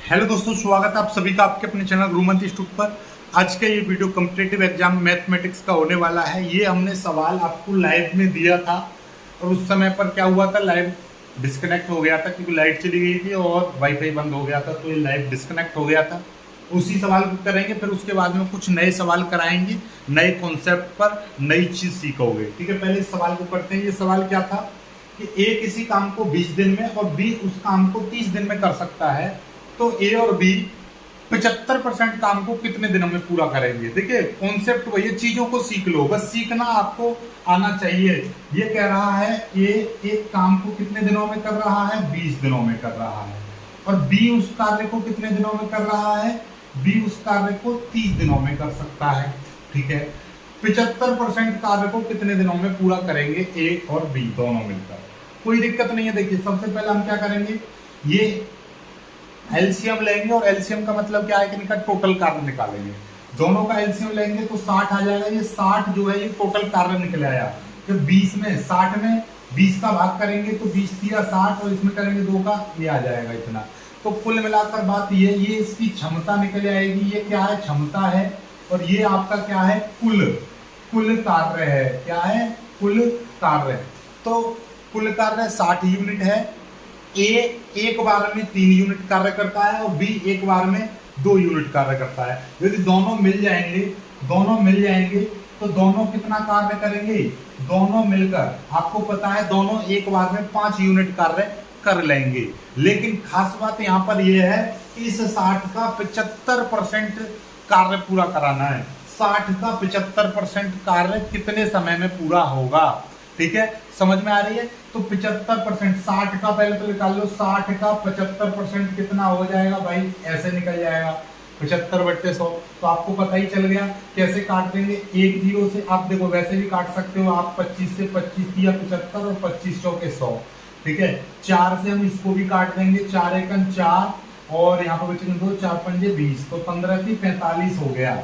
Hello दोस्तों, स्वागत है आप सभी का आपके अपने चैनल गुरुमंत इंस्टीट्यूट पर। आज का ये वीडियो कॉम्पिटिटिव एग्जाम मैथमेटिक्स का होने वाला है। ये हमने सवाल आपको लाइव में दिया था और उस समय पर क्या हुआ था, लाइव डिस्कनेक्ट हो गया था क्योंकि लाइट चली गई थी और वाईफाई बंद हो गया था, तो ये लाइव डिस्कनेक्ट हो गया था। उसी सवाल को करेंगे, फिर उसके बाद में कुछ नए सवाल कराएंगे, नए कॉन्सेप्ट पर नई चीज़ सीखोगे। ठीक है, पहले इस सवाल को करते हैं। ये सवाल क्या था कि ए किसी काम को 20 दिन में और बी उस काम को 30 दिन में कर सकता है, तो ए और बी 75% काम को कितने दिनों में पूरा करेंगे। देखिए कॉन्सेप्ट वही है, चीजों को सीख लो, बस सीखना आपको आना चाहिए। ये कह रहा है ए एक काम को कितने दिनों में कर रहा है, 20 दिनों में कर रहा है, और बी उस कार्य को कितने दिनों में कर रहा है, बी उस कार्य को 30 दिनों में कर सकता है। ठीक है, 75% कार्य को कितने दिनों में पूरा करेंगे ए और बी दोनों मिलकर। कोई दिक्कत नहीं है। देखिए सबसे पहले हम क्या करेंगे, ये एलसीएम लेंगे, और एलसीएम का मतलब क्या है कि इनका टोटल कार्य निकालेंगे। दोनों का एलसीएम लेंगे तो 60 आ जाएगा। ये 60 जो है ये टोटल कार्य निकल आया। जब 20 में 60 में 20 का भाग करेंगे तो 20 दिया 60, और इसमें करेंगे 2 का, ये आ जाएगा इतना। तो कुल मिलाकर बात ये इसकी क्षमता निकल आएगी। ये क्या है, क्षमता है, और ये आपका क्या है, कुल कार्य है। क्या है, कुल कार्य। तो कुल कार्य 60 यूनिट है। ए एक बार में 3 यूनिट कार्य करता है और बी एक बार में 2 यूनिट कार्य करता है। यदि दोनों मिल जाएंगे तो दोनों कितना कार्य करेंगे, दोनों मिलकर आपको पता है दोनों एक बार में 5 यूनिट कार्य कर लेंगे। लेकिन खास बात यहाँ पर यह है कि इस 60 का 75% कार्य पूरा कराना है। 60 का 75% कार्य कितने समय में पूरा होगा। ठीक है, समझ में आ रही है। तो 75%, 60 का पहले तो निकाल लो, 60 का 75% कितना हो जाएगा भाई, ऐसे निकल जाएगा 75/100। तो आपको पता ही चल गया कैसे काट देंगे। 1 0 से आप देखो, वैसे भी काट सकते हो आप, 25 से 25 दिया 75 और 25 चौके 100। ठीक है, 4 से हम इसको भी काट देंगे, 4 एकम 4, और यहाँ पर बचेंगे 2, 4 पंजे 20, तो 15 की 45 हो गया,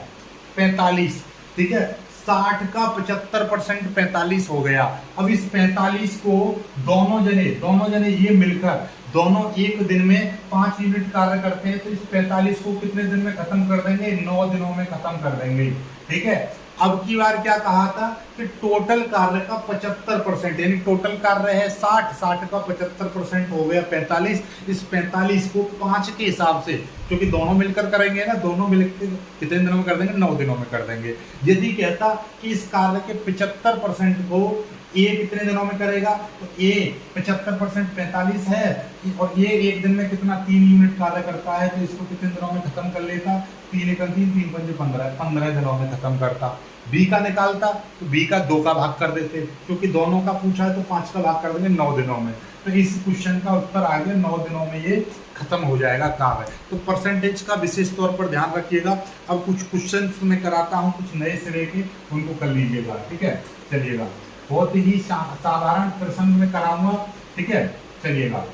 45। ठीक है, 60 का 75% 45 हो गया। अब इस 45 को दोनों जने ये मिलकर दोनों एक दिन में 5 यूनिट कार्य करते हैं, तो इस 45 को कितने दिन में खत्म कर देंगे, 9 दिनों में खत्म कर देंगे। ठीक है, अब की बार क्या कहा था कि टोटल कार्य का 75%, यानी टोटल कार्य है 60 का 75% हो गया 45। इस 45 को 5 के हिसाब से, क्योंकि दोनों मिलकर करेंगे ना, दोनों मिलकर कितने दिनों में कर देंगे, 9 दिनों में कर देंगे। यदि कहता कि इस कार्य के 75% को ए कितने दिनों में करेगा, तो ए 75% 45 है, और ये एक दिन में कितना 3 यूनिट कार्य करता है, तो इसको कितने दिनों में खत्म कर लेता, 3 एकम 3, 3 पंजे 15, 15 दिनों में खत्म करता। बी का निकालता तो बी का 2 का भाग कर देते, क्योंकि दोनों का पूछा है तो 5 का भाग कर देंगे 9 दिनों में। तो इस क्वेश्चन का उत्तर आ गया, 9 दिनों में ये खत्म हो जाएगा कार्य। तो परसेंटेज का विशेष तौर पर ध्यान रखिएगा। अब कुछ क्वेश्चन मैं कराता हूँ, कुछ नए सिरे के, उनको कर लीजिएगा। ठीक है, चलिएगा, बहुत ही साधारण प्रश्न में कराऊंगा। ठीक है, चलिएगा,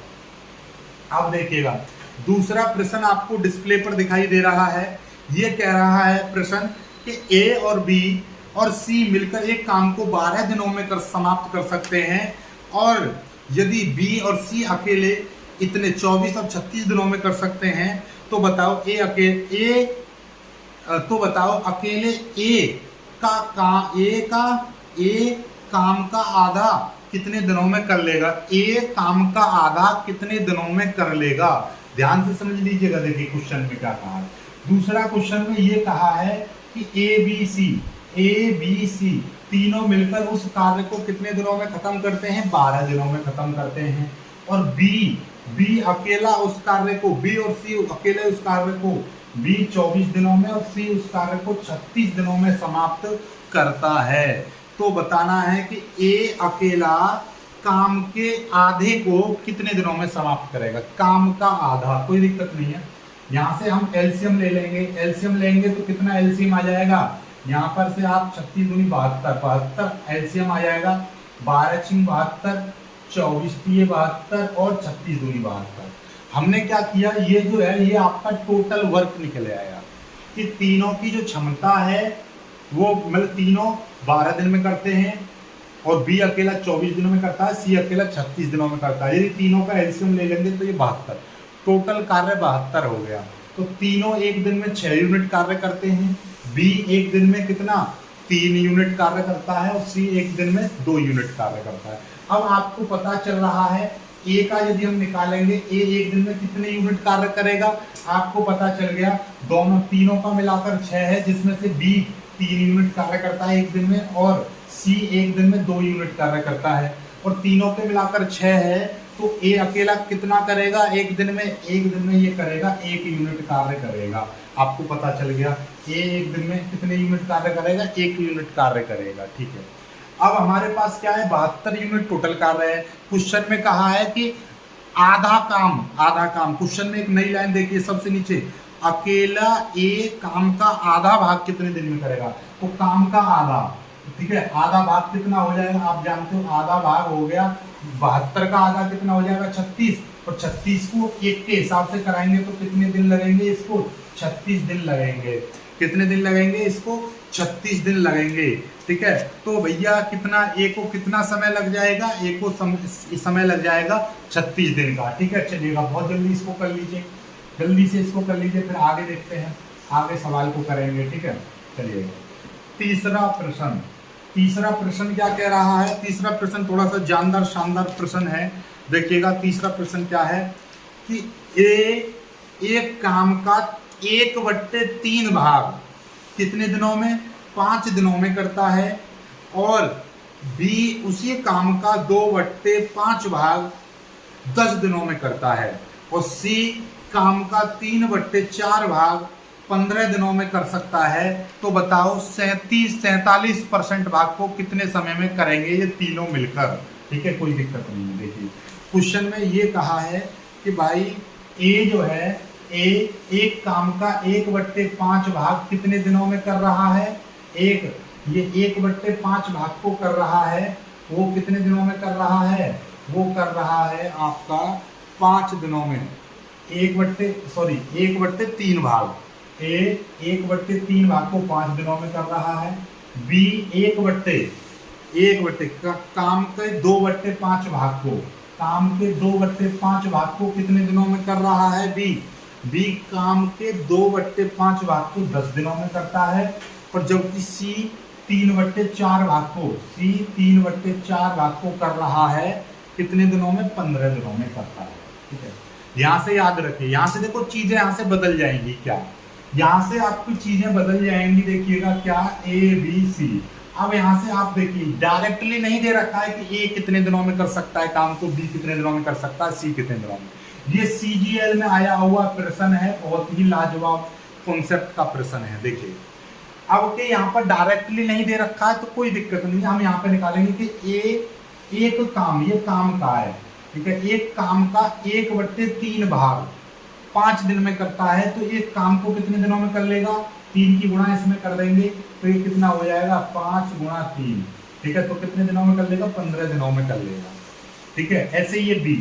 अब देखिएगा दूसरा प्रश्न आपको डिस्प्ले पर दिखाई दे रहा है। ये कह रहा है प्रश्न कि ए और बी और सी मिलकर एक काम को 12 दिनों में समाप्त कर सकते हैं, और यदि बी और सी अकेले इतने 24 और 36 दिनों में कर सकते हैं, तो बताओ अकेले ए काम का आधा कितने दिनों में कर लेगा। ए काम का आधा कितने दिनों में कर लेगा, ध्यान से समझ लीजिएगा। देखिए क्वेश्चन में क्या कहा है। दूसरा क्वेश्चन में ये कहा है कि ए बी सी तीनों मिलकर उस कार्य को कितने दिनों में खत्म करते हैं, 12 दिनों में खत्म करते हैं, और बी अकेला उस कार्य को, बी और सी अकेले उस कार्य को, बी 24 दिनों में और सी उस कार्य को 36 दिनों में समाप्त करता है। तो बताना है कि ए अकेला काम के आधे को कितने दिनों में समाप्त करेगा, काम का आधा। कोई दिक्कत नहीं है, यहाँ से हम एलसीएम ले लेंगे तो कितना एलसीएम आ जाएगा, यहाँ पर से आप 36 दूनी 72 एलसीएम आ जाएगा, 12 छिंग 72, 24 तिये 72 और 36 दूनी 72। हमने क्या किया, ये जो है ये आपका टोटल वर्क निकल आया कि तीनों की जो क्षमता है वो मतलब तीनों 12 दिन में करते हैं, और बी अकेला 24 दिनों में करता है, सी अकेला 36 दिनों में करता है। यदि तीनों का एलसीएम ले लेंगे तो ये 72। टोटल कार्य 72 हो गया। तो तीनों एक दिन में 6 यूनिट कार्य करते हैं। बी एक दिन में कितना 3 यूनिट कार्य करता है और सी एक दिन में 2 यूनिट कार्य करता है। अब आपको पता चल रहा है ए का यदि हम निकालेंगे, ए एक दिन में कितने यूनिट कार्य करेगा, आपको पता चल गया दोनों तीनों का मिलाकर 6 है, जिसमें से बी 3 यूनिट कार्य करता है एक दिन में और सी एक दिन में 2 यूनिट कार्य करता है। और तीनों के मिलाकर 6 है, तो ए अकेला कितना करेगा एक दिन में, एक दिन में ये करेगा 1 यूनिट कार्य करेगा। आपको पता चल गया ए एक दिन में कितने यूनिट कार्य करेगा, 1 यूनिट कार्य करेगा। ठीक है, अब हमारे पास क्या है 72 यूनिट टोटल कार्य है। क्वेश्चन में कहा है कि आधा काम। क्वेश्चन में एक नई लाइन देखिए सबसे नीचे, अकेला ए काम का आधा भाग कितने दिन में करेगा। तो काम का आधा, ठीक है, आधा भाग कितना हो जाएगा, आप जानते हो आधा भाग हो गया 72 का आधा कितना हो जाएगा 36, और 36 को 1 के हिसाब से कराएंगे तो कितने दिन लगेंगे, इसको 36 दिन लगेंगे। कितने दिन लगेंगे, इसको 36 दिन लगेंगे। ठीक है, तो भैया कितना ए को कितना समय लग जाएगा, ए को समय लग जाएगा 36 दिन का। ठीक है, चलिएगा बहुत जल्दी इसको कर लीजिए, जल्दी से इसको कर लीजिए, फिर आगे देखते हैं, आगे सवाल को करेंगे। ठीक है, चलिएगा तीसरा प्रश्न क्या कह रहा है। तीसरा प्रश्न थोड़ा सा जानदार शानदार प्रश्न है। देखिएगा तीसरा प्रश्न क्या है कि ए एक काम का 1/3 भाग कितने दिनों में, 5 दिनों में करता है, और बी उसी काम का 2/5 भाग 10 दिनों में करता है, और सी काम का 3/4 भाग 15 दिनों में कर सकता है। तो बताओ 47% भाग को कितने समय में करेंगे ये तीनों मिलकर। ठीक है, कोई दिक्कत नहीं है। देखिए क्वेश्चन में ये कहा है कि भाई ए जो है, ए एक काम का 1/5 भाग कितने दिनों में कर रहा है, ये 1/5 भाग को कर रहा है, वो कितने दिनों में कर रहा है, वो कर रहा है आपका 5 दिनों में। 1/3 भाग, ए 1/3 भाग को 5 दिनों में कर रहा है। बी 1/1 काम के 2/5 भाग को, काम के 2/5 भाग को कितने दिनों में कर रहा है, बी काम के 2/5 भाग को 10 दिनों में करता है, और जबकि सी 3/4 भाग को कर रहा है कितने दिनों में, 15 दिनों में करता है। ठीक है, यहाँ से याद रखिए, यहाँ से देखो चीजें यहाँ से बदल जाएंगी, क्या यहाँ से आपकी चीजें बदल जाएंगी। देखिएगा क्या ए बी सी, अब यहाँ से आप देखिए डायरेक्टली नहीं दे रखा है कि ए कितने दिनों में कर सकता है काम को, बी कितने दिनों में कर सकता है, सी कितने दिनों में। ये सीजीएल में आया हुआ प्रश्न है, बहुत ही लाजवाब कॉन्सेप्ट का प्रश्न है। देखिए अब के यहाँ पर डायरेक्टली नहीं दे रखा है तो कोई दिक्कत नहीं है, हम यहाँ पे निकालेंगे कि ए एक काम, ये काम का है, ठीक है, एक काम का 1/3 भाग 5 दिन में करता है, तो एक काम को कितने दिनों में कर लेगा, 3 की गुणा इसमें कर देंगे तो ये कितना हो जाएगा 5 × 3। ठीक है, तो कितने दिनों में कर लेगा, 15 दिनों में कर लेगा। ठीक है, ऐसे ये बी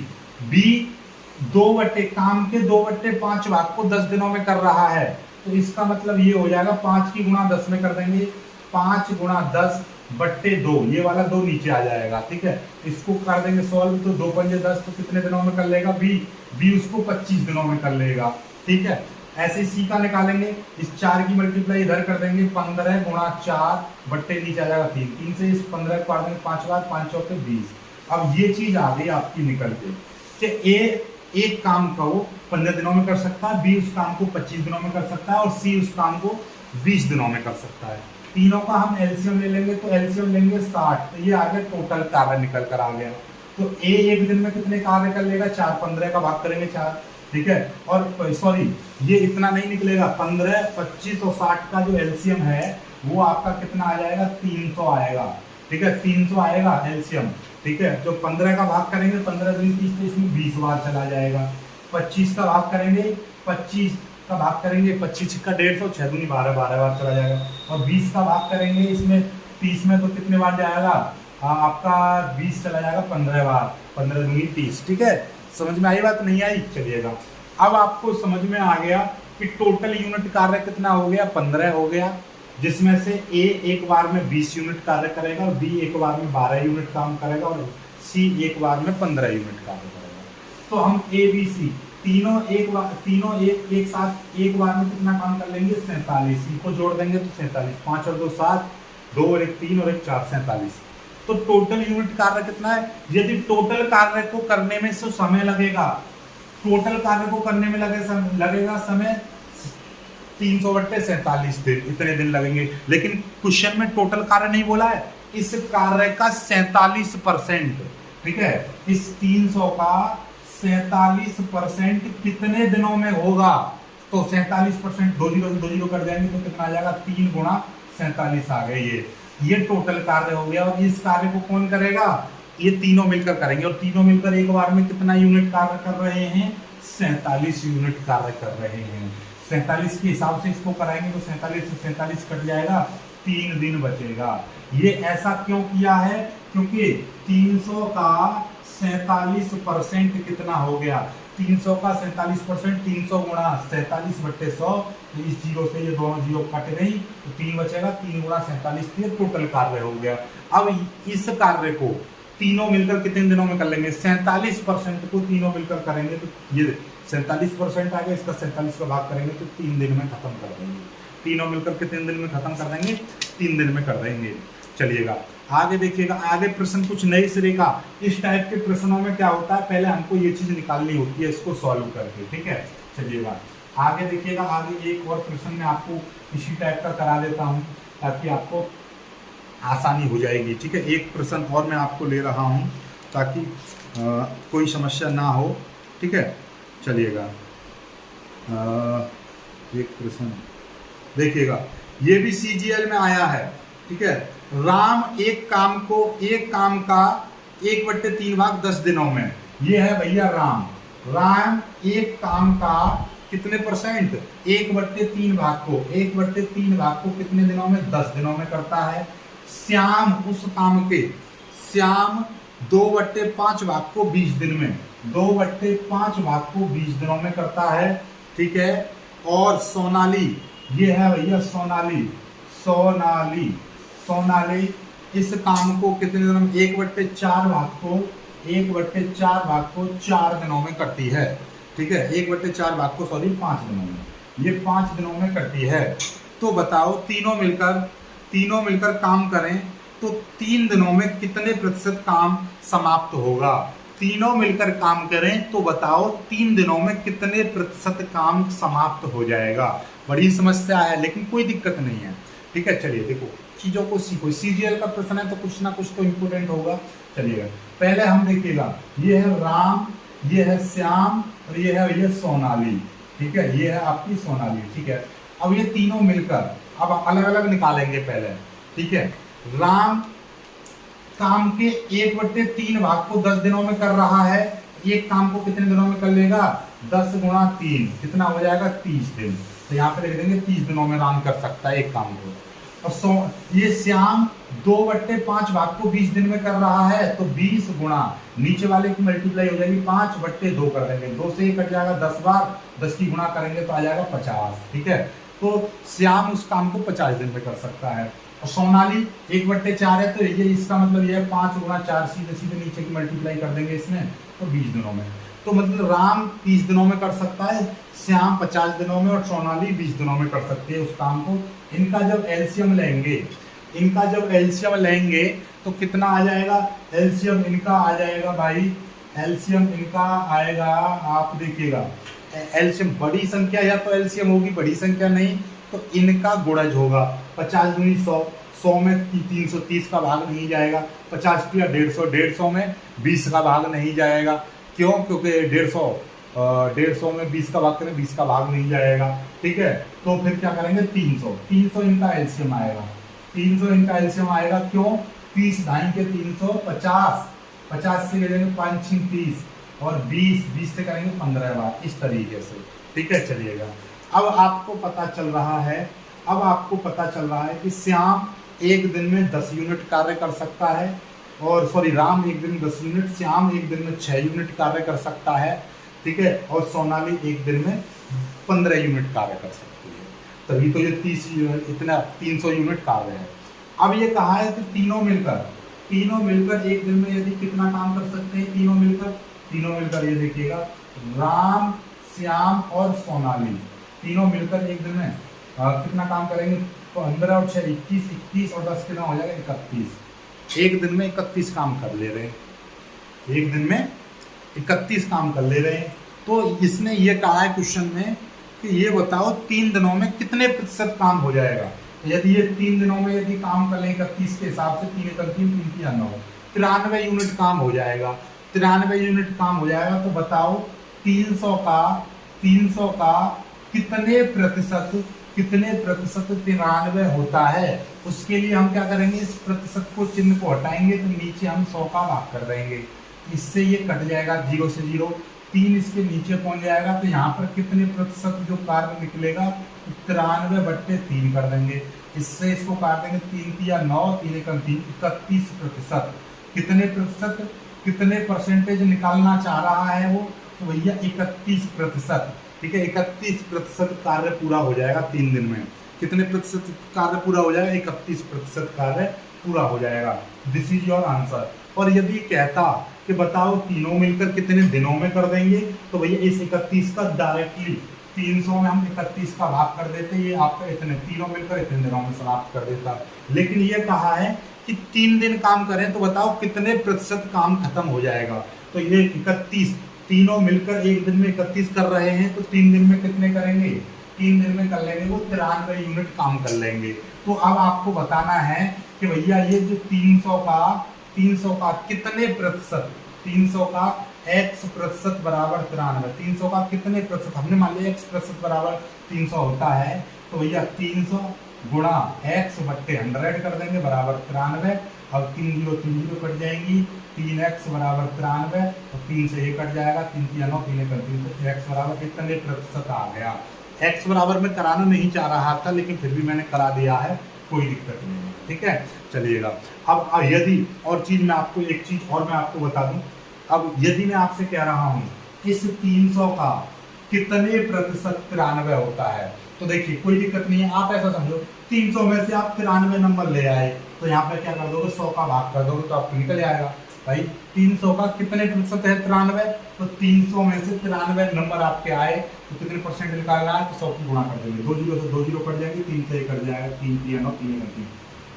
काम के 2/5 भाग को 10 दिनों में कर रहा है, तो इसका मतलब ये हो जाएगा 5 की गुणा 10 में कर देंगे, 5 × 10/2, ये वाला 2 नीचे आ जाएगा। ठीक है, इसको कर देंगे सॉल्व, तो 2 × 5 = 10, तो कितने दिनों में कर लेगा, बी उसको 25 दिनों में कर लेगा। ठीक है, ऐसे सी का निकालेंगे, इस 4 की मल्टीप्लाई इधर कर देंगे, 15 × 4 नीचे आ जाएगा 3 से इस 15 को काट देंगे 5 बार, 5 × 4 = 20। अब ये चीज आ गई आपकी निकल के कि ए एक काम को 15 दिनों में कर सकता है, बी उस काम को 25 दिनों में कर सकता है, और सी उस काम को 20 दिनों में कर सकता है। तीनों का हम एलसीएम ले लेंगे, तो एलसीएम लेंगे 60, तो ये आगे टोटल कार्य निकल कर आ गया। तो ए एक दिन में कितने कार्य कर लेगा, 4, 15 का भाग करेंगे 4। ठीक है, और सॉरी ये इतना नहीं निकलेगा, 15, 25 और 60 का जो एलसीएम है वो आपका कितना आ जाएगा, 300 आएगा। ठीक है, 300 आएगा एलसीएम। ठीक है, जो 15 का भाग करेंगे 15 × 3 = 30, तो इसमें 20 बार चला जाएगा। 25 का भाग करेंगे, 25 का भाग करेंगे, 25 का 150, 6 दूनी 12, 12 बार चला जाएगा। और 20 का भाग करेंगे इसमें 30 में, तो कितने बार जाएगा आपका 20 चला जाएगा 15 बार, 15 दूनी 30। ठीक है, समझ में आई बात, नहीं आई, चलिएगा। अब आपको समझ में आ गया कि टोटल यूनिट कार्य कितना हो गया, 15 हो गया, जिसमें से ए एक बार में 20 यूनिट कार्य करेगा, और बी एक बार में 12 यूनिट काम करेगा, और सी एक बार में 15 यूनिट कार्य करेगा। तो हम ए बी सी तीनों एक साथ एक बार में कितना काम कर लेंगे? 47। इनको जोड़ देंगे तो 47, 5 और 2 7, 2 और 1 3 और 1 4, 47। तो टोटल यूनिट कार्य कितना है? यदि टोटल कार्य को करने में जो समय लगेगा, टोटल कार्य को करने में लगेगा समय 300/47 दिन, इतने दिन लगेंगे। लेकिन क्वेश्चन में टोटल कार्य नहीं बोला है, इस कार्य का 47%, ठीक है, इस 300 का 47% कितने दिनों में होगा? तो 47% 2 0 कर देंगे तो कितना आ जाएगा? 3 गुणा 47 आ गए। ये टोटल कार्य हो गया। और इस कार्य को कौन करेगा? ये तीनों मिलकर करेंगे। और तीनों मिलकर एक बार में कितना यूनिट कार्य कर रहे हैं? 47 यूनिट कार्य कर रहे हैं। 47 के हिसाब से इसको कराएंगे तो 47 से 47 कट जाएगा, 3 दिन बचेगा। ये ऐसा क्यों किया है? क्योंकि 300 का 47% कितना हो गया? 300 का 47%, 300 गुणा 47/100, तो इस जीरो से ये दोनों जीरो कट गई तो 3 बचेगा। 3 गुणा 47, ये टोटल कार्य हो गया। अब इस कार्य को तीनों मिलकर कितने दिनों में कर लेंगे? 47% को तीनों मिलकर करेंगे तो ये 47% आ गया, इसका 47 का भाग करेंगे तो 3 दिन में खत्म कर देंगे। तीनों मिलकर कितने दिन में खत्म कर देंगे? 3 दिन में कर देंगे। चलिएगा आगे देखिएगा। आगे प्रश्न कुछ नए सिरे का। इस टाइप के प्रश्नों में क्या होता है, पहले हमको ये चीज निकालनी होती है इसको सॉल्व करके, ठीक है। चलिएगा आगे देखिएगा। आगे एक और प्रश्न में आपको इसी टाइप का करा देता हूँ ताकि आपको आसानी हो जाएगी, ठीक है। एक प्रश्न और मैं आपको ले रहा हूँ ताकि कोई समस्या ना हो, ठीक है। चलिएगा एक प्रश्न देखिएगा, ये भी सीजीएल में आया है, ठीक है। राम एक काम का 1/3 भाग 10 दिनों में, ये है भैया राम एक काम का कितने %? 1/3 भाग को 1/3 भाग को कितने दिनों में? 10 दिनों में करता है। श्याम 2/5 भाग को 20 दिन में, 2/5 भाग को 20 दिनों में करता है, ठीक है। और सोनाली, ये है भैया सोनाली इस काम को कितने दिनों में? 1/4 भाग को 4 दिनों में करती है, ठीक है। 1/4 भाग को 5 दिनों में, ये 5 दिनों में करती है। तो बताओ तीनों मिलकर काम करें तो 3 दिनों में कितने % काम समाप्त होगा? तीनों मिलकर काम करें तो बताओ 3 दिनों में कितने % काम समाप्त हो जाएगा? बड़ी समस्या है लेकिन कोई दिक्कत नहीं है, ठीक है। चलिए देखो चीजों को सीखो। सीजीएल का प्रश्न है तो कुछ ना कुछ तो इम्पोर्टेंट होगा। चलिएगा पहले हम देखिएगा, ये है राम, ये है श्याम और ये है भैया सोनाली, ठीक है। ये है आपकी सोनाली, ठीक है। अब ये तीनों मिलकर अब अलग अलग निकालेंगे पहले, ठीक है। राम काम के 1/3 भाग को 10 दिनों में कर रहा है। एक काम को कितने दिनों में कर लेगा? 10 गुणा 3 कितना हो जाएगा? 30 दिन। तो यहाँ पे लिख देंगे 30 दिनों में राम कर सकता है एक काम को। और ये श्याम 2/5 भाग को 20 दिन में कर रहा है, तो 20 गुणा नीचे वाले की मल्टीप्लाई हो जाएगी 5/2 कर देंगे, 2 से 1 कट जाएगा 10 बार, 10 की गुणा करेंगे तो आ जाएगा 50, ठीक है। तो श्याम उस काम को 50 दिन में कर सकता है। और सोनाली 1/4 है तो ये इसका मतलब ये है 5 गुणा 4, सीधे नीचे की मल्टीप्लाई कर देंगे इसमें तो 20 दिनों में। तो मतलब राम 30 दिनों में कर सकता है, श्याम 50 दिनों में और सोनाली 20 दिनों में कर सकती है उस काम को। इनका जब एलसीएम लेंगे तो कितना आ जाएगा? एलसीएम इनका आ जाएगा भाई, एलसीएम इनका आएगा, आप देखिएगा एलसीएम बड़ी संख्या या तो एलसीएम होगी, बड़ी संख्या नहीं तो इनका गुणज होगा। 50 दूनी 100, 100 में 330 का भाग नहीं जाएगा, 50 किया 150, 150 में 20 का भाग नहीं जाएगा। क्यों? क्योंकि 150 में 20 का भाग करें, 20 का भाग नहीं जाएगा, ठीक है। तो फिर क्या करेंगे? 300 इनका एलसीएम आएगा, 300 इनका एलसीएम आएगा। क्यों? 30 ढाई के 300, 50 से ले लेंगे 5 6 30 और 20 से करेंगे 15 बार, इस तरीके से, ठीक है। चलिएगा अब आपको पता चल रहा है कि श्याम एक दिन में 10 यूनिट कार्य कर सकता है, और राम एक दिन में 10 यूनिट, श्याम एक दिन में 6 यूनिट कार्य कर सकता है, ठीक है। और सोनाली एक दिन में 15 यूनिट कार्य कर सकती है, तभी तो ये 300 यूनिट कार्य है। अब ये कहा है कि तीनों मिलकर एक दिन में यदि कितना काम कर सकते हैं? तीनों मिलकर ये देखिएगा, राम, श्याम और सोनाली तीनों मिलकर एक दिन में कितना काम करेंगे? 15 और 6 21, 21 और 10 कितना हो जाएगा? 31। एक दिन में 31 काम कर ले रहे हैं, एक दिन में 31 काम कर ले रहे हैं। तो इसने ये कहा है क्वेश्चन में कि ये बताओ 3 दिनों में कितने प्रतिशत काम हो जाएगा। यदि ये 3 दिनों में यदि काम कर लें 31 के हिसाब से, 3 × 3 3 × 9 93 यूनिट काम हो जाएगा। 93 यूनिट काम हो जाएगा। तो बताओ 300 का कितने प्रतिशत 93 होता है। उसके लिए हम क्या करेंगे? इस प्रतिशत को, चिन्ह को हटाएंगे तो नीचे हम 100 का भाग कर देंगे। इससे ये कट जाएगा 0 से 0, 3 इसके नीचे पहुंच जाएगा। तो यहाँ पर कितने प्रतिशत जो कार्य निकलेगा? 93/3 कर देंगे। इससे इसको काट देंगे, 3 × 9 3 × 3 31 प्रतिशत। कितने प्रतिशत, कितने परसेंटेज निकालना चाह रहा है वो? तो भैया 31%। ठीक है, 31% कार्य पूरा हो जाएगा 3 दिन में। कितने प्रतिशत कार्य पूरा हो जाएगा? 31% कार्य पूरा हो जाएगा। This is your answer. और यदि कहता कि बताओ तीनों मिलकर कितने दिनों में कर देंगे, तो भैया इस 31 का डायरेक्टली 300 में हम 31 का भाग कर देते, ये आपका इतने तीनों मिलकर इतने दिनों में समाप्त कर देता। लेकिन ये कहा है कि 3 दिन काम करें तो बताओ कितने प्रतिशत काम खत्म हो जाएगा। तो ये 31, तीनों मिलकर एक दिन में 31 कर रहे हैं, तो 3 दिन में कितने करेंगे? 3 दिन में कर लेंगे वो 93 यूनिट काम कर लेंगे। तो अब आपको बताना है कि भैया ये जो 300 का कितने प्रतिशत, 300 का x प्रतिशत बराबर 93, 300 का कितने प्रतिशत, हमने मान लिया x प्रतिशत बराबर 300 होता है। तो भैया 300 गुणा x/100 कर देंगे बराबर 93। अब 3 0 कट जाएंगी, 3x बराबर 93 और 3 से ये कट जाएगा, 3 × 9 3 × 3 तो x बराबर कितने प्रतिशत आ गया। x बराबर में कराना नहीं चाह रहा था, लेकिन फिर भी मैंने करा दिया है, कोई दिक्कत नहीं है। ठीक है, चलिएगा। अब यदि और चीज मैं आपको एक चीज और मैं आपको बता दूं, अब यदि मैं आपसे कह रहा हूं इस 300 का कितने प्रतिशत 93 होता है, तो देखिए कोई दिक्कत नहीं है। आप ऐसा समझो 300 में से आप 93 नंबर ले आए, तो यहाँ पे क्या कर दोगे? 100 का भाग कर दोगे तो आपको निकल आएगा। भाई 300 का कितने प्रतिशत है? 93। तो 300 में से 93 नंबर आपके आए, तो कितने परसेंट निकालना है? तो 100 की गुणा कर देंगे, 2 0 से 2 0 कट जाएंगे, 3 से 1 कट जाएगा, 3 × 9 3 × 3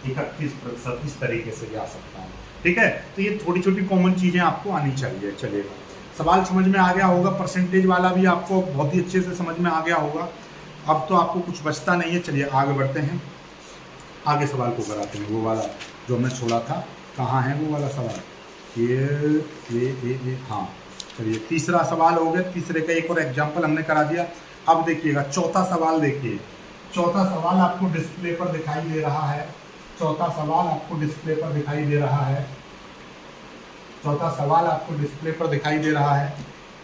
31%। इस तरीके से भी आ सकता है। ठीक है, तो ये थोड़ी छोटी कॉमन चीजें आपको आनी चाहिए। चलिएगा, सवाल समझ में आ गया होगा, परसेंटेज वाला भी आपको बहुत ही अच्छे से समझ में आ गया होगा। अब तो आपको कुछ बचता नहीं है। चलिए आगे बढ़ते हैं, आगे सवाल को कराते हैं। वो वाला जो हमने छोड़ा था, कहाँ है वो वाला सवाल? ये हाँ, चलिए तीसरा सवाल हो गया। तीसरे का एक और एग्जाम्पल हमने करा दिया। अब देखिएगा चौथा सवाल। देखिए चौथा सवाल आपको डिस्प्ले पर दिखाई दे रहा है। चौथा सवाल आपको डिस्प्ले पर दिखाई दे रहा है। चौथा सवाल आपको डिस्प्ले पर दिखाई दे रहा है।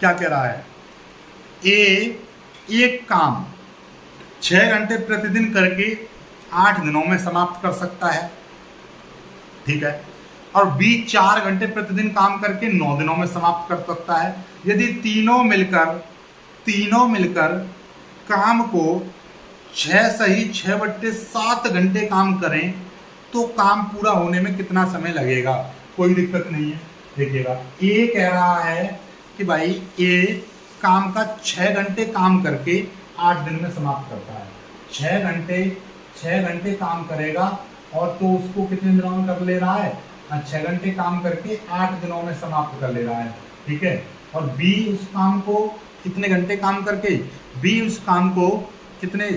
क्या कह रहा है? एक काम 6 घंटे प्रतिदिन करके 8 दिनों में समाप्त कर सकता है। ठीक है, और बी 4 घंटे प्रतिदिन काम करके 9 दिनों में समाप्त कर सकता है। यदि तीनों मिलकर काम को 6 सही 6/7 घंटे काम करें तो काम पूरा होने में कितना समय लगेगा? कोई दिक्कत नहीं है। देखिएगा, ए कह रहा है कि भाई ए काम का 6 घंटे काम करके 8 दिन में समाप्त करता है। 6 घंटे काम करेगा और तो उसको कितने दिनों में कर ले रहा है? 6 घंटे काम करके 8 दिनों में समाप्त कर ले रहा है। ठीक है, और बी उस काम को कितने घंटे काम करके, बी उस काम को कितने,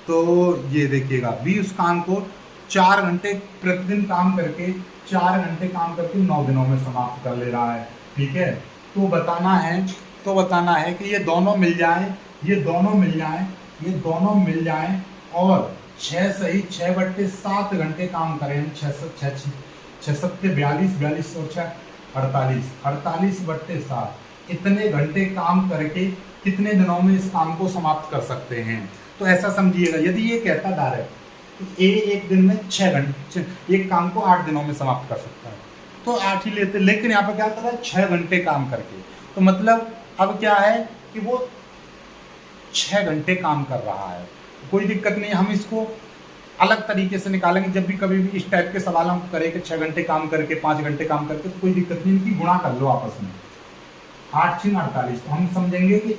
तो ये देखिएगा बी उस काम को 4 घंटे प्रतिदिन काम करके 4 घंटे काम करके 9 दिनों में समाप्त कर ले रहा है। ठीक है, तो बताना है कि ये दोनों मिल जाएं और 6 सही 6/7 घंटे काम करें। 6 7 42 42 और 6 48 48/7 इतने घंटे काम करके कितने दिनों में इस काम को समाप्त कर सकते हैं। तो ऐसा समझिएगा, यदि ये कहता डायरेक्ट ए एक दिन में 6 घंटे एक काम को 8 दिनों में समाप्त कर सकता है तो 8 ही लेते, लेकिन यहाँ पर क्या कर रहा है? 6 घंटे काम करके। तो मतलब अब क्या है कि वो 6 घंटे काम कर रहा है। कोई दिक्कत नहीं, हम इसको अलग तरीके से निकालेंगे। जब भी कभी भी इस टाइप के सवाल हम करें कि 6 घंटे काम करके 5 घंटे काम करके, तो कोई दिक्कत नहीं, इनकी गुणा कर लो आपस में। 8 × 48 तो हम समझेंगे कि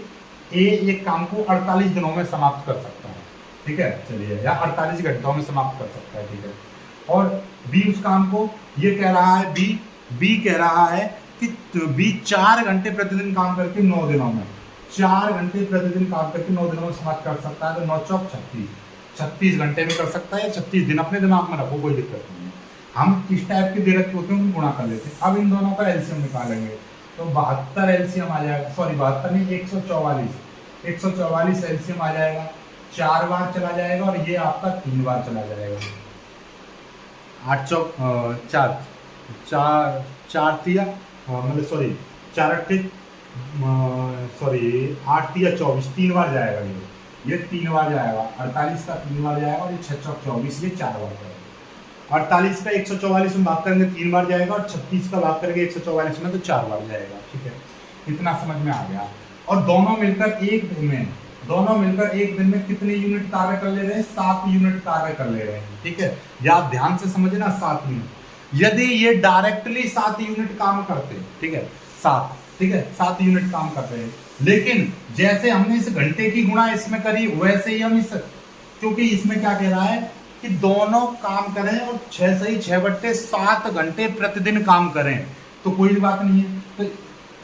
ए एक काम को 48 दिनों में समाप्त कर सकता है, ठीक है, चलिए, या 48 घंटों में समाप्त कर सकता है, ठीक है। और बी उस काम को ये कह रहा है, बी कह रहा है कि बी 4 घंटे प्रतिदिन काम करके 9 दिनों में, 4 घंटे प्रतिदिन काम करके 9 दिनों में समाप्त कर सकता है। तो 9 चौक 36, 36 घंटे में कर सकता है, या 36 दिन, अपने दिमाग में रखो, कोई दिक्कत नहीं है। हम किस टाइप के दे रखे होते हैं गुणा कर लेते हैं। अब इन दोनों का एलसीएम निकालेंगे तो 72 एलसीएम आ जाएगा, सॉरी 72 नहीं, 144 एलसीएम आ जाएगा, 4 बार चला जाएगा और ये आपका 3 बार चला जाएगा। 8 चौक 4 तिया, मतलब सॉरी 4 अट्ठे, सॉरी 8 तिया 24, 3 बार जाएगा, ये 3 बार जाएगा, 48 का 3 बार जाएगा, और ये 6 चौक 24, ये 4 बार जाएगा। 48 का 144 में भाग करेंगे 3 बार जाएगा, और 36 का भाग करेंगे 144 में तो 4 बार जाएगा, ठीक है, इतना समझ में आ गया। और दोनों मिलकर एक दिन में कितने यूनिट कार्य कर ले रहे हैं? 7 यूनिट कार्य कर ले रहे हैं, ठीक है, या आप ध्यान से समझना, 7 यूनिट। यदि ये डायरेक्टली 7 यूनिट काम करते, ठीक है, 7, ठीक है, 7 यूनिट काम कर रहे हैं, लेकिन जैसे हमने इस घंटे की गुणा इसमें करी, वैसे ही हम इस, क्योंकि इसमें क्या कह रहा है कि दोनों काम करें और 6 सही 6/7 घंटे प्रतिदिन काम करें, तो कोई बात नहीं है। तो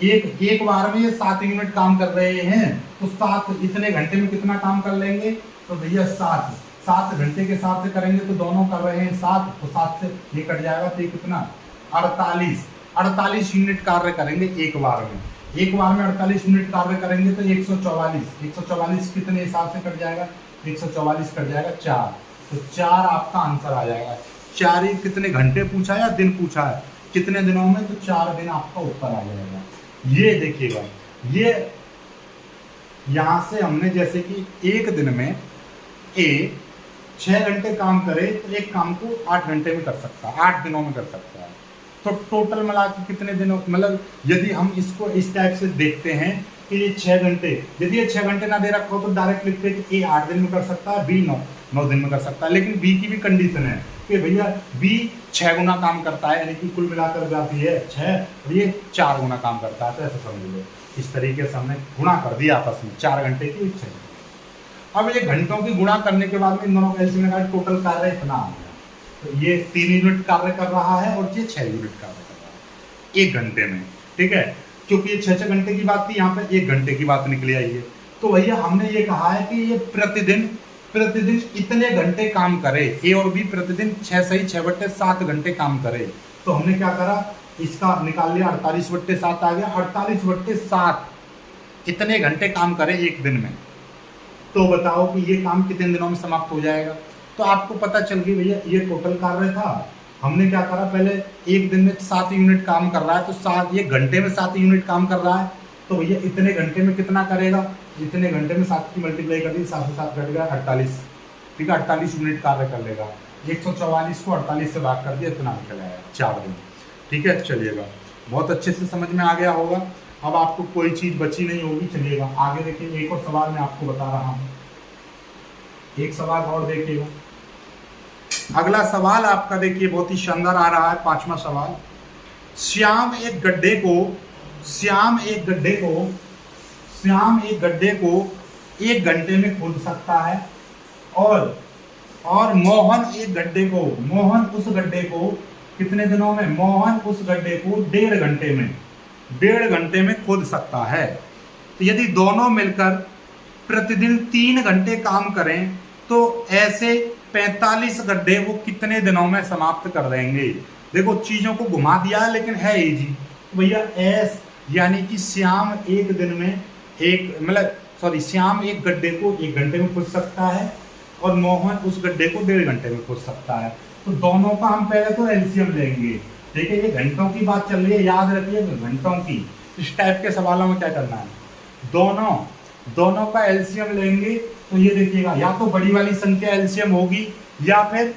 एक बार में ये 7 यूनिट काम कर रहे हैं, तो 7 इतने घंटे में कितना काम कर लेंगे? तो भैया 7 घंटे के हिसाब से करेंगे तो दोनों कर रहे हैं 7, तो 7 से ये कट जाएगा, तो ये कितना? 48 यूनिट कार्य करेंगे एक बार में। एक बार में 48 यूनिट कार्य करेंगे तो 144 कितने हिसाब से कट जाएगा? 144 कट जाएगा 4, तो 4 आपका आंसर आ जाएगा। 4 ही कितने घंटे पूछा है या दिन पूछा है, कितने दिनों में? तो 4 दिन आपका उत्तर आ जाएगा। ये देखिएगा, ये यहां से हमने जैसे कि एक दिन में ए 6 घंटे काम करे तो एक काम को 8 घंटे में कर सकता है, 8 दिनों में कर सकता है। तो टोटल मिला के कितने दिनों, मतलब यदि हम इसको इस टाइप से देखते हैं कि ये 6 घंटे, यदि ये 6 घंटे ना दे रखा हो तो डायरेक्ट लिखते हैं कि ए 8 दिन में कर सकता है, बी 9 दिन में कर सकता है। लेकिन बी की भी कंडीशन है कि भैया बी 6 गुना काम करता है, यानी कि कुल मिलाकर जाती है 6, और ये 4 गुना काम करता है, तो ऐसा समझ लो। इस तरीके से हमने गुणा कर दिया आपस में, 4 घंटे की 6। अब ये घंटों की गुणा करने के बाद में इन दोनों का एलसीएम निकाल, टोटल कार्य इतना आ गया। तो ये 3 यूनिट कार्य कर रहा है और ये 6 यूनिट कार्य कर रहा है एक घंटे में, ठीक है, क्योंकि ये 6 घंटे की बात थी, यहाँ पे 1 घंटे की बात निकली आई है। तो भैया हमने ये कहा है कि ये प्रतिदिन इतने घंटे काम करे, ए और बी प्रतिदिन 6 सही 6/7 घंटे काम करे। तो हमने क्या करा, इसका निकाल लिया, 48/7 आ गया, 48/7 इतने घंटे काम करे एक दिन में। तो बताओ कि ये काम कितने दिनों में समाप्त हो जाएगा? तो आपको पता चल गई भैया, ये टोटल कार्य था। हमने क्या करा, पहले एक दिन में 7 यूनिट काम कर रहा है, तो 7 ये घंटे में 7 यूनिट काम कर रहा है, तो भैया इतने घंटे में कितना करेगा? इतने घंटे में 7 की मल्टीप्लाई कर दी, 7 से 7 घट गया 48, ठीक है, 48 यूनिट कार्य कर लेगा। 144 को 48 से भाग कर दिया, इतना निकल आया 4 दिन, ठीक है। चलिएगा, बहुत अच्छे से समझ में आ गया होगा। अब आपको कोई चीज़ बची नहीं होगी। चलिएगा आगे देखिए, एक और सवाल मैं आपको बता रहा हूँ, एक सवाल और देखिएगा। अगला सवाल आपका देखिए बहुत ही शानदार आ रहा है, 5वां सवाल। श्याम एक गड्ढे को 1 घंटे में खोद सकता है, और मोहन उस गड्ढे को कितने दिनों में? मोहन उस गड्ढे को 1.5 घंटे में खोद सकता है। तो यदि दोनों मिलकर प्रतिदिन 3 घंटे काम करें तो ऐसे 45 गड्ढे वो कितने दिनों में समाप्त कर देंगे? देखो चीजों को घुमा दिया है, लेकिन है इजी। तो भैया एस यानी कि श्याम श्याम एक गड्ढे को 1 घंटे में खोद सकता है, और मोहन उस गड्ढे को 1.5 घंटे में खोद सकता है। तो दोनों का हम पहले तो एलसीएम लेंगे, ठीक है। ये घंटों की बात चल रही है, याद रखिए घंटों की। इस टाइप के सवालों में क्या करना है, दोनों का एलसीएम लेंगे। तो ये देखिएगा, या तो बड़ी वाली संख्या एलसीएम होगी, या फिर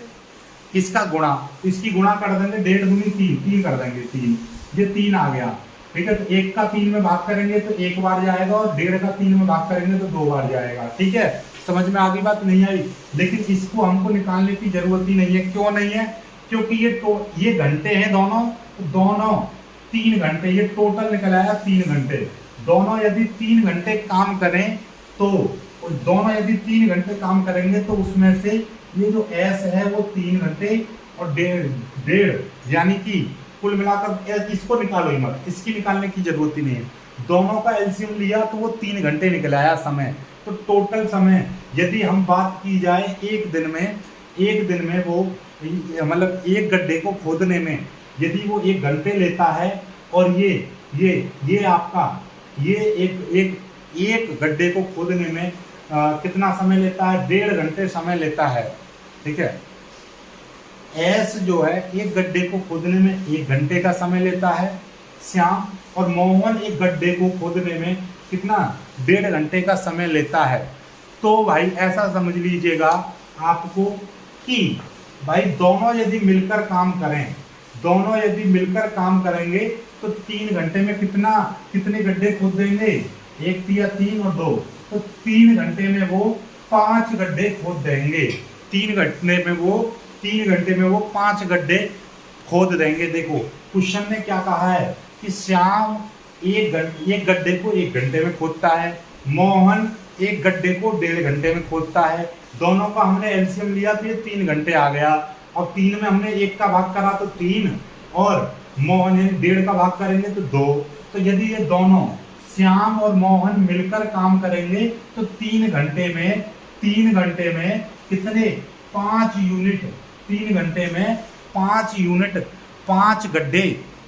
इसका गुणा, इसकी गुणा कर देंगे, 1.5 दूनी 3 कर देंगे, 3, ये 3 आ गया, ठीक है। तो 1 का 3 में भाग करेंगे तो 1 बार जाएगा, और 1.5 का 3 में भाग करेंगे तो 2 बार जाएगा, ठीक है। समझ में आगे बात नहीं आई? लेकिन इसको हमको निकालने की जरूरत ही नहीं है। क्यों नहीं है? क्योंकि ये घंटे हैं दोनों 3 घंटे, ये टोटल निकल आया 3 घंटे। दोनों यदि 3 घंटे काम करें तो दोनों यदि 3 घंटे काम करेंगे तो उसमें से ये जो एस है वो 3 घंटे और डेढ़ डेढ़ यानी कि कुल मिलाकर इसको निकालो ही मत, इसकी निकालने की जरूरत ही नहीं है। दोनों का एलसीएम लिया तो वो 3 घंटे निकल आया समय। तो टोटल समय यदि हम बात की जाए एक दिन में वो मतलब एक गड्ढे को खोदने में यदि वो 1 घंटे लेता है और ये आपका ये एक गड्ढे को खोदने में कितना समय लेता है, 1.5 घंटे समय लेता है। ठीक है, एस जो है एक गड्ढे को खोदने में 1 घंटे का समय लेता है श्याम, और मोहन एक गड्ढे को खोदने में कितना 1.5 घंटे का समय लेता है। तो भाई ऐसा समझ लीजिएगा आपको कि भाई दोनों यदि मिलकर काम करेंगे तो 3 घंटे में कितने गड्ढे खोद देंगे, 1 या 3 और 2, तो 3 घंटे में वो 5 गड्ढे खोद देंगे। 3 घंटे में वो 5 गड्ढे खोद देंगे। देखो क्वेश्चन ने क्या कहा है कि श्याम एक गड्ढे को 1 घंटे में खोदता है, मोहन एक गड्ढे को 1.5 घंटे में खोदता है। दोनों का हमने एलसीएम लिया तो ये 3 घंटे आ गया, और 3 में हमने 1 का भाग करा तो 3, और मोहन 1.5 का भाग करेंगे तो 2। तो यदि ये दोनों श्याम और मोहन मिलकर काम करेंगे तो 3 घंटे में कितने 5 यूनिट, 3 घंटे में 5 यूनिट 5 गड्ढे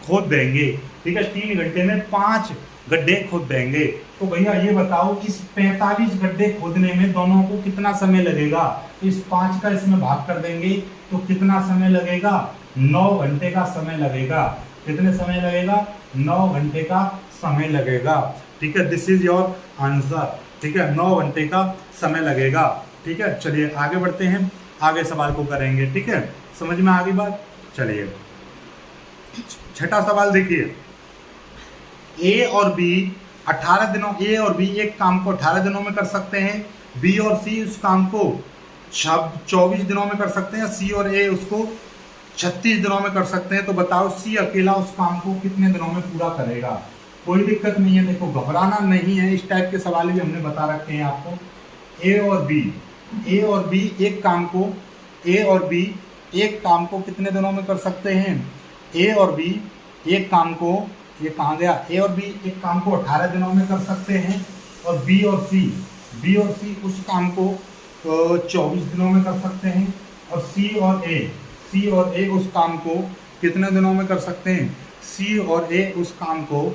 खोद देंगे। ठीक है, 3 घंटे में 5 गड्ढे खोद देंगे। तो भैया ये बताओ इस 45 गड्ढे खोदने में दोनों को कितना समय लगेगा। इस 5 का इसमें भाग कर देंगे तो कितना समय लगेगा, 9 घंटे का समय लगेगा। कितने समय लगेगा, 9 घंटे का समय लगेगा। ठीक है, दिस इज योर आंसर। ठीक है, 9 घंटे का समय लगेगा। ठीक है, चलिए आगे बढ़ते हैं, आगे सवाल को करेंगे। ठीक है, समझ में आ गई बात। चलिए छठा सवाल देखिए, ए और बी 18 दिनों, ए और बी एक काम को 18 दिनों में कर सकते हैं, बी और सी उस काम को 24 दिनों में कर सकते हैं, सी और ए उसको 36 दिनों में कर सकते हैं। तो बताओ सी अकेला उस काम को कितने दिनों में पूरा करेगा। कोई दिक्कत नहीं है, देखो घबराना नहीं है, इस टाइप के सवाल भी हमने बता रखे हैं आपको। ए और बी एक काम को कितने दिनों में कर सकते हैं। ए और बी एक काम को, ये कहाँ गया, ए और बी एक काम को 18 दिनों में कर सकते हैं, और बी और सी उस काम को 24 दिनों में कर सकते हैं, और सी और ए उस काम को कितने दिनों में कर सकते हैं। सी और ए उस काम को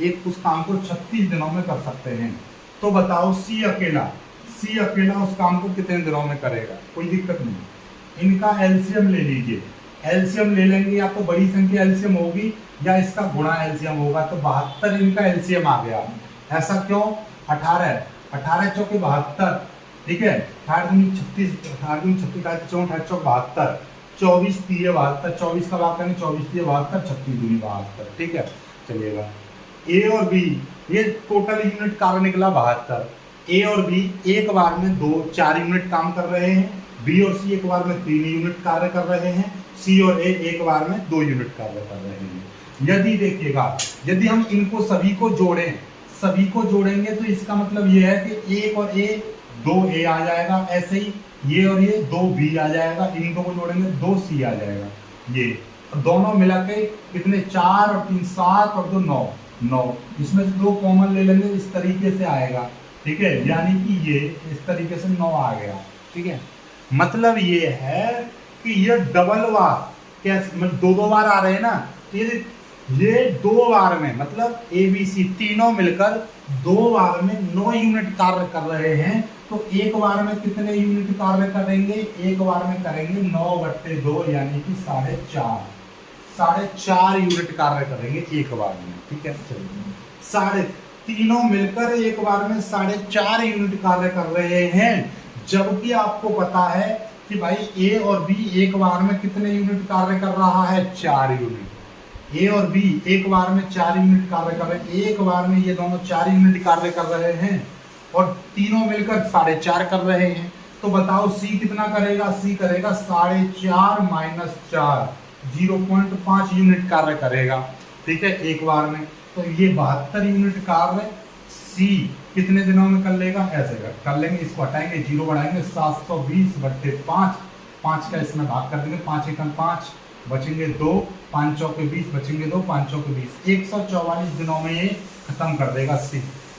36 दिनों में कर सकते हैं। तो बताओ सी अकेला उस काम को कितने दिनों में करेगा। कोई दिक्कत नहीं, इनका एलसीएम ले लीजिए। एलसीएम ले लेंगे, या तो बड़ी संख्या एलसीएम होगी या इसका गुणा एलसीएम होगा। तो 72 इनका एलसीएम आ गया। ऐसा क्यों, 18 चौके 72। ठीक है, 18 दूनी 36, 72, 24 3 72, 24 का भाग करेंगे 24 3 72, 36 दूनी 72। ठीक है, चलिएगा ए और बी ये टोटल यूनिट कार्य निकला 72। ए और बी एक बार में 4 यूनिट काम कर रहे हैं, बी और सी एक बार में 3 यूनिट कार्य कर रहे हैं, सी और ए एक बार में 2 यूनिट कार्य कर रहे हैं। यदि देखिएगा, यदि हम इनको सभी को जोड़ेंगे तो इसका मतलब ये है कि 1 और ए 2 ए आ जाएगा, ऐसे ही ये और ये 2 बी आ जाएगा, इन दो को जोड़ेंगे 2 सी आ जाएगा। ये दोनों मिला के कितने 4 और 3 7 और 2 9, इसमें से 2 कॉमन ले लेंगे, इस तरीके से आएगा। ठीक है, यानी कि ये इस तरीके से 9 आ गया। ठीक है, मतलब ये है कि ये डबल बार कैसे, मतलब 2 बार आ रहे हैं ना, तो ये 2 बार में मतलब ए बी सी तीनों मिलकर 2 बार में 9 यूनिट कार्य कर रहे हैं। तो एक बार में कितने यूनिट कार्य करेंगे, एक बार में करेंगे 9/2 यानी कि 4.5 यूनिट कार्य करेंगे एक बार में। ठीक है, चलिए तीनों मिलकर एक बार में 4.5 यूनिट कार्य कर रहे हैं, जबकि आपको पता है कि भाई ए और बी एक बार में कितने यूनिट कार्य कर रहा है, 4 यूनिट। ए और बी एक बार में 4 यूनिट कार्य कर रहे हैं, एक बार में ये दोनों 4 यूनिट कार्य कर रहे हैं और तीनों मिलकर 4.5 कर रहे हैं। तो बताओ सी कितना करेगा, सी करेगा 4.5 - 4 0.5 यूनिट कार्य करेगा। ठीक है, एक बार में। तो ये 72 यूनिट कार्य सी कितने दिनों में कर लेगा, ऐसे कर लेंगे, इसको हटाएंगे, जीरो बढ़ाएंगे, 720/5, 5 का इसमें भाग कर देंगे, 5 एकम 5, बचेंगे 2, 5 चौके 20, बचेंगे 2, 5 चौके 20, 144 दिनों में ये खत्म कर देगा।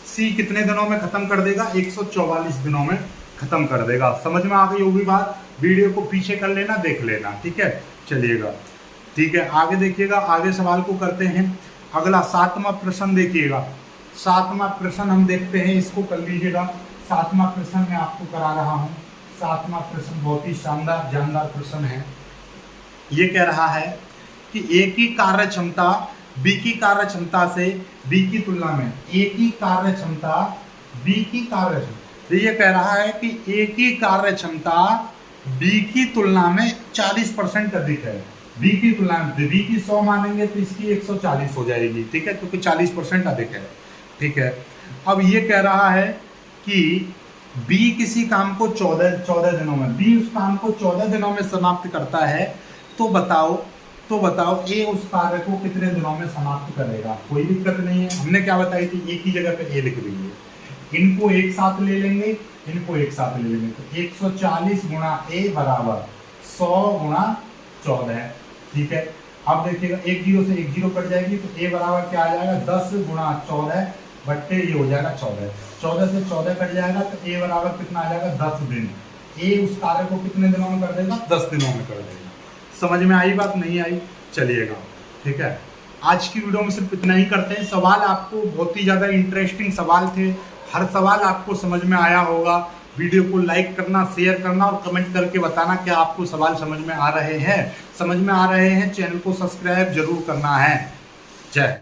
सी कितने दिनों में खत्म कर देगा, 144 दिनों में खत्म कर देगा। समझ में आ गई होगी बात, वीडियो को पीछे कर लेना, देख लेना, ठीक है। चलिएगा, ठीक है, आगे देखिएगा, आगे सवाल को करते हैं। अगला 7वां प्रश्न देखिएगा। 7वां प्रश्न हम देखते हैं, इसको कर लीजिएगा। 7वां प्रश्न मैं आपको करा रहा हूँ। 7वां प्रश्न बहुत ही शानदार जानदार प्रश्न है। ये कह रहा है कि ए की कार्य क्षमता बी की कार्य क्षमता से बी की तुलना में, ए की कार्य क्षमता बी की कार्य क्षमता, तो ये कह रहा है कि ए की कार्य क्षमता बी की तुलना में 40% अधिक है। बी की तुलना में, बी की 100 मानेंगे तो इसकी 140 हो जाएगी, ठीक है, क्योंकि 40% अधिक है, ठीक है। अब ये कह रहा है कि बी किसी काम को 14 दिनों में, बी उस काम को 14 दिनों में समाप्त करता है, तो बताओ ए उस कार्य को कितने दिनों में समाप्त करेगा। कोई दिक्कत नहीं है, हमने क्या बताई थी, ए की जगह पे ए लिख देंगे, इनको एक साथ ले लेंगे, इनको एक साथ ले लेंगे, तो 140 गुणा ए बराबर 100 गुणा 14, ठीक है। अब देखिएगा, एक जीरो से एक जीरो कट जाएगी, तो ए बराबर क्या आ जाएगा, 10 गुणा 14 बट्टे ये हो जाएगा 14, 14 से 14 कट जाएगा, तो ए बराबर कितना आ जाएगा, 10 दिन। ए उस कार्य को कितने दिनों में कर देगा, 10 दिनों में कर देगा। समझ में आई बात, नहीं आई, चलिएगा, ठीक है। आज की वीडियो में सिर्फ इतना ही करते हैं। सवाल आपको बहुत ही ज़्यादा इंटरेस्टिंग सवाल थे, हर सवाल आपको समझ में आया होगा। वीडियो को लाइक करना, शेयर करना और कमेंट करके बताना क्या आपको सवाल समझ में आ रहे हैं। चैनल को सब्सक्राइब जरूर करना है। जय।